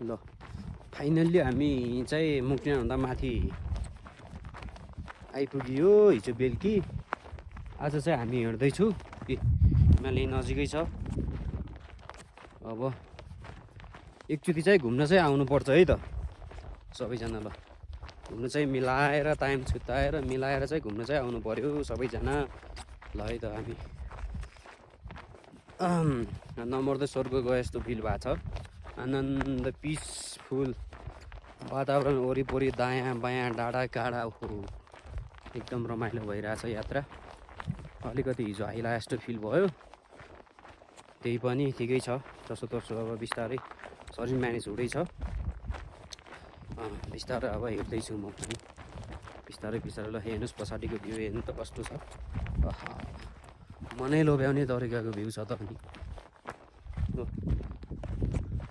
ल फाइनल्ली हामी चाहिँ मुक्तिनाभन्दा माथि आइपुग्यो हिजो बेलुकी। आज चाहिँ हामी हिँड्दैछु हिमालय नजिकै छ। अब एकचोटि चाहिँ घुम्न चाहिँ आउनुपर्छ है त सबैजना। ल घुम्नु चाहिँ मिलाएर टाइम छुट्याएर मिलाएर चाहिँ घुम्न चाहिँ आउनु पर्यो सबैजना। ल है त हामी नमर्दै स्वर्ग गए जस्तो फिल भएको छ। आनन्द पिसफुल वातावरण वरिपरि दायाँ बायाँ डाँडा काँडा हो एकदम रमाइलो भइरहेछ यात्रा। अलिकति हिजो आइला जस्तो फिल भयो, त्यही पनि ठिकै छ जसो तसो। अब बिस्तारै शरीर म्यानेज हुँदैछ बिस्तारै। अब हिँड्दैछु म पनि बिस्तारै बिस्तारै। ल हेर्नुहोस् पछाडिको भ्यू हेर्नु त कस्तो छ, मनै लोभ्याउने तरिकाको भ्यू छ त।